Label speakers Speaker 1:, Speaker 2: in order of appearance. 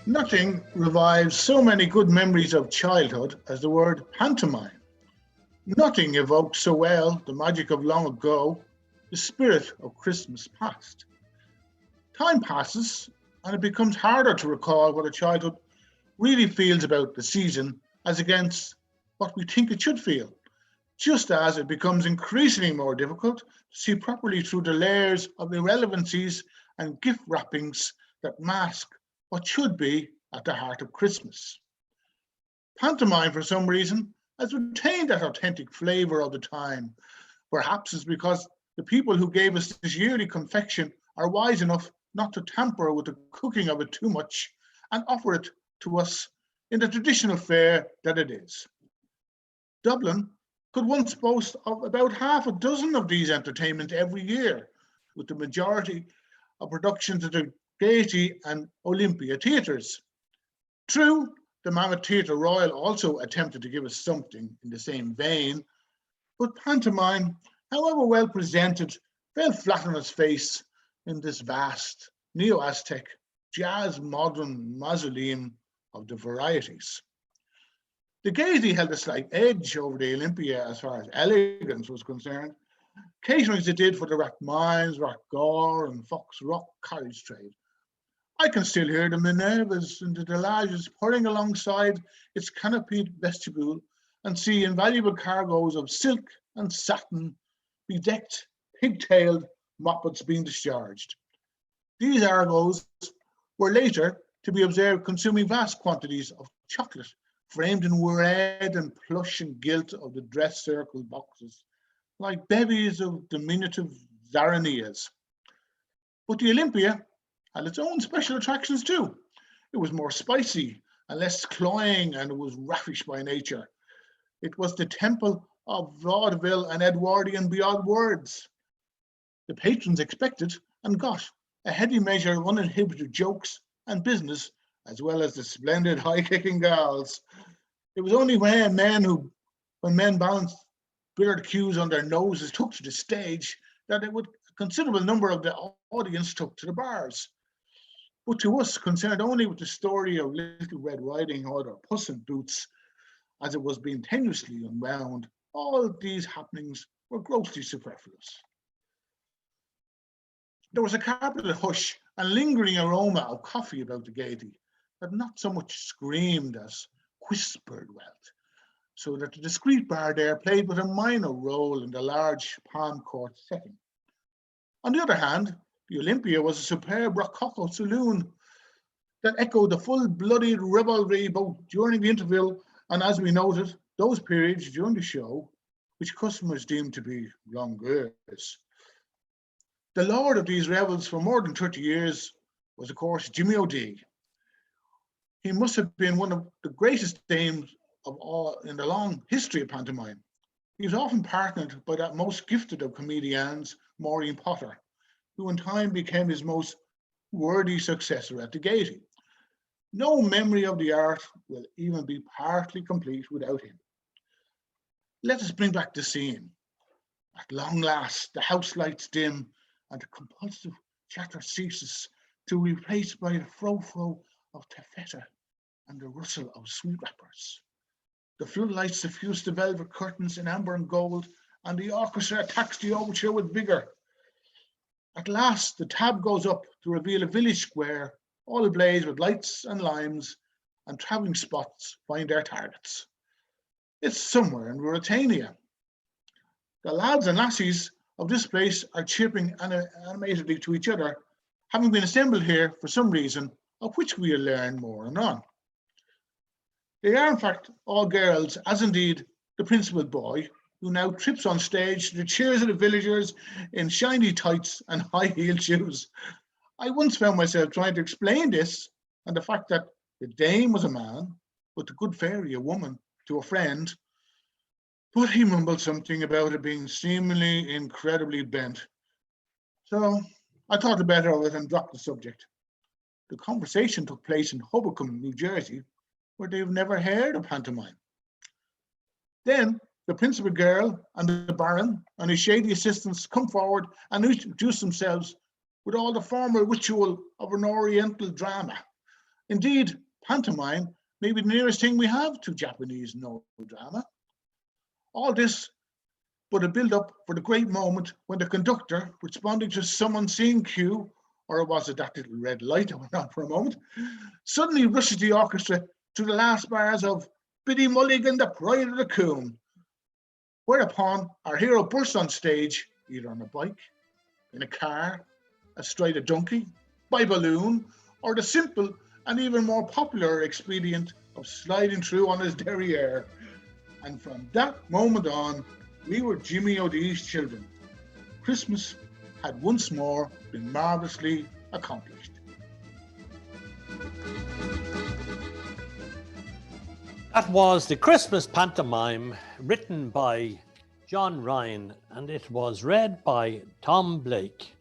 Speaker 1: Nothing revives so many good memories of childhood as the word pantomime. Nothing evokes so well the magic of long ago, the spirit of Christmas past. Time passes, and it becomes harder to recall what a childhood really feels about the season as against what we think it should feel, just as it becomes increasingly more difficult to see properly through the layers of irrelevancies and gift wrappings that mask what should be at the heart of Christmas. Pantomime, for some reason, has retained that authentic flavour of the time. Perhaps it's because the people who gave us this yearly confection are wise enough not to tamper with the cooking of it too much and offer it to us in the traditional fare that it is. Dublin could once boast of about half a dozen of these entertainments every year, with the majority of productions at the Gaiety and Olympia theatres. True, the Mammoth Theatre Royal also attempted to give us something in the same vein, but pantomime, however well presented, fell flat on its face in this vast neo-Aztec jazz modern mausoleum of the varieties. The Gaiety held a slight edge over the Olympia as far as elegance was concerned, catering as it did for the Rathmines, Rathgore, and Fox Rock carriage trade. I can still hear the Minervas and the Delages purring alongside its canopied vestibule and see invaluable cargoes of silk and satin, bedecked, pig-tailed moppets being discharged. These argos were later to be observed consuming vast quantities of chocolate, framed in red and plush and gilt of the dress circle boxes, like bevies of diminutive Zaranias. But the Olympia had its own special attractions too. It was more spicy and less cloying, and it was raffish by nature. It was the temple of vaudeville and Edwardian beyond words. The patrons expected and got a heady measure of uninhibited jokes and business, as well as the splendid high-kicking gals. It was only when men balanced billiard cues on their noses took to the stage that a considerable number of the audience took to the bars. But to us, concerned only with the story of Little Red Riding Hood or Puss in Boots, as it was being tenuously unwound, all these happenings were grossly superfluous. There was a carpeted hush and lingering aroma of coffee about the Gaiety that not so much screamed as whispered wealth, so that the discreet bar there played but a minor role in the large palm court setting. On the other hand, the Olympia was a superb rococo saloon that echoed the full-blooded revelry both during the interval and, as we noted, those periods during the show which customers deemed to be longueurs. The lord of these revels for more than 30 years was, of course, Jimmy O'D. He must have been one of the greatest dames of all in the long history of pantomime. He was often partnered by that most gifted of comedians, Maureen Potter, who in time became his most worthy successor at the Gaiety. No memory of the art will even be partly complete without him. Let us bring back the scene. At long last, the house lights dim and the compulsive chatter ceases to be replaced by the frou-frou of taffeta and the rustle of sweet wrappers. The floodlights suffuse the velvet curtains in amber and gold, and the orchestra attacks the overture with vigour. At last, the tab goes up to reveal a village square, all ablaze with lights and limes, and travelling spots find their targets. It's somewhere in Ruritania. The lads and lassies of this place are chirping animatedly to each other, having been assembled here for some reason, of which we'll learn more anon. They are in fact all girls, as indeed the principal boy, who now trips on stage to the cheers of the villagers in shiny tights and high-heeled shoes. I once found myself trying to explain this and the fact that the dame was a man, but the good fairy a woman, to a friend, but he mumbled something about it being seemingly incredibly bent. So I thought the better of it and dropped the subject. The conversation took place in Hoboken, New Jersey, where they've never heard of pantomime. Then the principal girl and the baron and his shady assistants come forward and introduce themselves with all the formal ritual of an oriental drama. Indeed, pantomime may be the nearest thing we have to Japanese no drama. All this but a build-up for the great moment when the conductor, responding to some unseen cue, or was it that little red light that went on for a moment, suddenly rushes the orchestra to the last bars of Biddy Mulligan, the Pride of the Coon, whereupon our hero bursts on stage, either on a bike, in a car, astride a donkey, by balloon, or the simple and even more popular expedient of sliding through on his derriere. And from that moment on, we were Jimmy O'Dee's children. Christmas had once more been marvellously accomplished.
Speaker 2: That was the Christmas Pantomime, written by John Ryan, and it was read by Tom Blake.